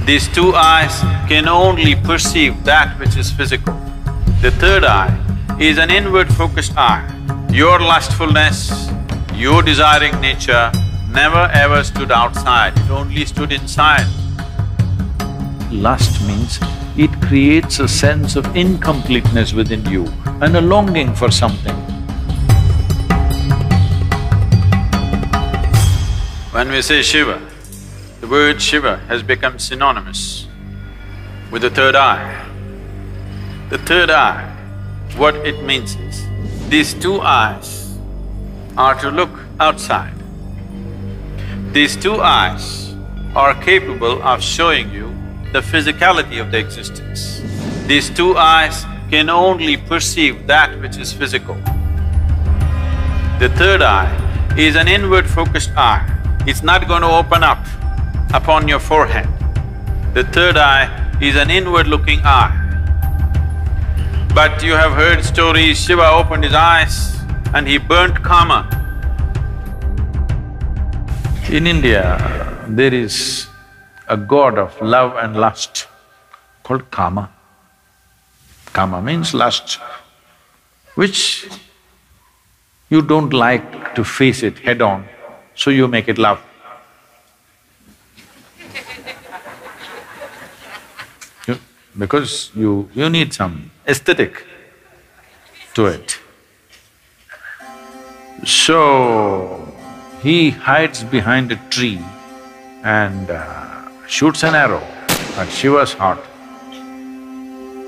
These two eyes can only perceive that which is physical. The third eye is an inward-focused eye. Your lustfulness, your desiring nature never ever stood outside, it only stood inside. Lust means it creates a sense of incompleteness within you and a longing for something. When we say Shiva, the word Shiva has become synonymous with the third eye. The third eye, what it means is, these two eyes are to look outside. These two eyes are capable of showing you the physicality of the existence. These two eyes can only perceive that which is physical. The third eye is an inward-focused eye. It's not going to open up upon your forehead. The third eye is an inward-looking eye. But you have heard stories, Shiva opened his eyes and he burnt Kama. In India, there is a god of love and lust called Kama. Kama means lust, which you don't like to face it head-on, so you make it love. Because you need some aesthetic to it. So, he hides behind a tree and shoots an arrow at Shiva's heart.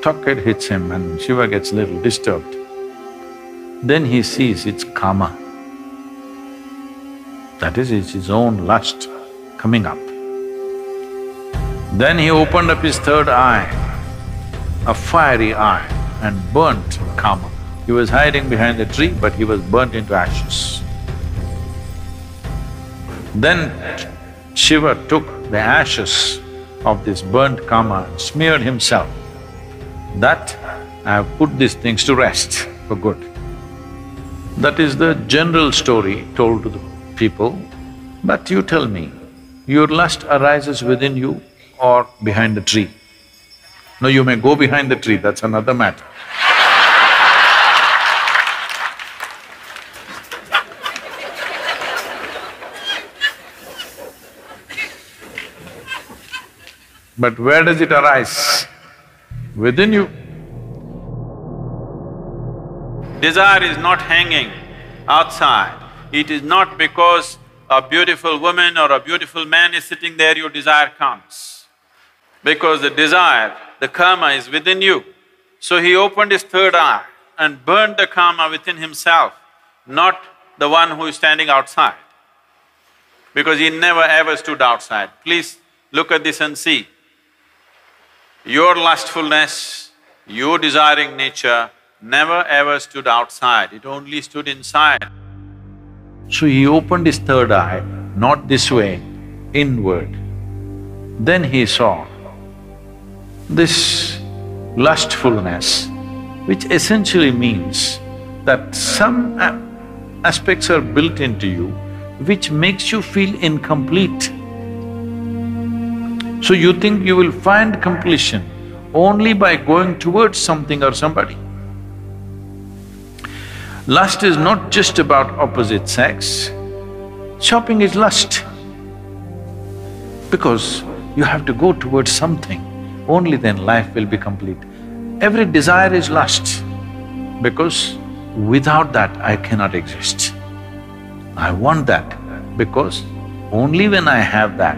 Tuck, it hits him and Shiva gets a little disturbed. Then he sees it's Kama. That is, it's his own lust coming up. Then he opened up his third eye, a fiery eye, and burnt Kama. He was hiding behind a tree, but he was burnt into ashes. Then Shiva took the ashes of this burnt Kama and smeared himself. That I have put these things to rest for good. That is the general story told to the people. But you tell me, your lust arises within you or behind the tree? No, you may go behind the tree, that's another matter. But where does it arise? Within you. Desire is not hanging outside. It is not because a beautiful woman or a beautiful man is sitting there, your desire comes. Because the desire, the Kama is within you. So he opened his third eye and burned the Kama within himself, not the one who is standing outside. Because he never ever stood outside. Please look at this and see. Your lustfulness, your desiring nature never ever stood outside, it only stood inside. So he opened his third eye, not this way, inward. Then he saw this lustfulness, which essentially means that some aspects are built into you which makes you feel incomplete. So you think you will find completion only by going towards something or somebody. Lust is not just about opposite sex. Shopping is lust. Because you have to go towards something, only then life will be complete. Every desire is lust, because without that I cannot exist. I want that, because only when I have that,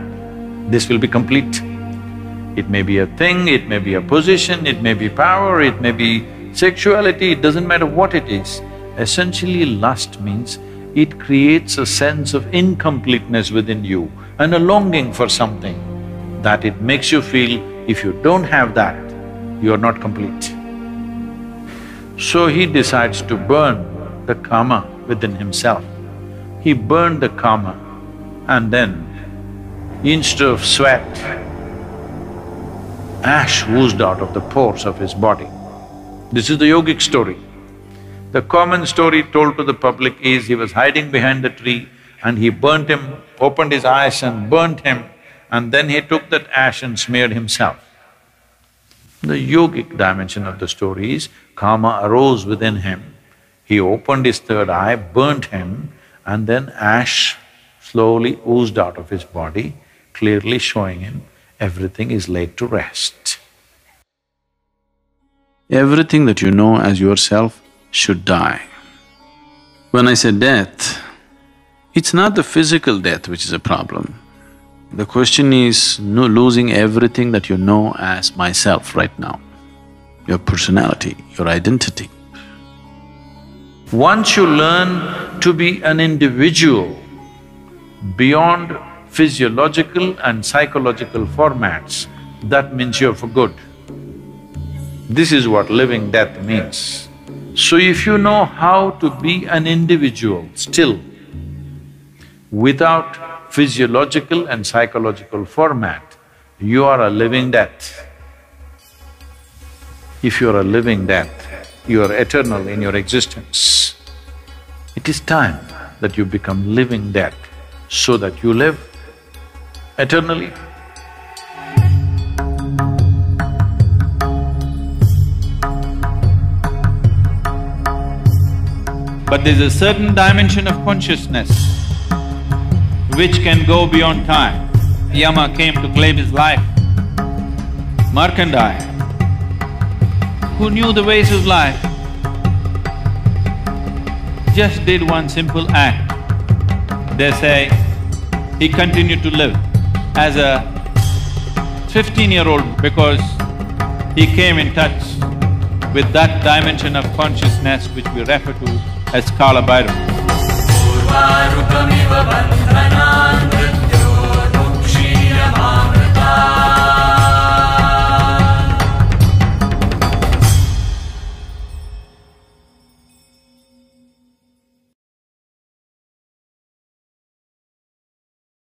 this will be complete. It may be a thing, it may be a position, it may be power, it may be sexuality, it doesn't matter what it is. Essentially, lust means it creates a sense of incompleteness within you and a longing for something that it makes you feel if you don't have that, you are not complete. So he decides to burn the Kama within himself. He burned the Kama and then instead of sweat, ash oozed out of the pores of his body. This is the yogic story. The common story told to the public is he was hiding behind the tree and he burnt him, opened his eyes and burnt him, and then he took that ash and smeared himself. The yogic dimension of the story is, karma arose within him, he opened his third eye, burnt him, and then ash slowly oozed out of his body, clearly showing him everything is laid to rest. Everything that you know as yourself should die. When I say death, it's not the physical death which is a problem. The question is losing everything that you know as myself right now, your personality, your identity. Once you learn to be an individual beyond physiological and psychological formats, that means you're for good. This is what living death means. So if you know how to be an individual still, without physiological and psychological format, you are a living death. If you are a living death, you are eternal in your existence. It is time that you become living death so that you live eternally. But there's a certain dimension of consciousness which can go beyond time. Yama came to claim his life. Markandeya, who knew the ways of life, just did one simple act. They say he continued to live as a 15-year-old because he came in touch with that dimension of consciousness which we refer to as Kala Bhairava.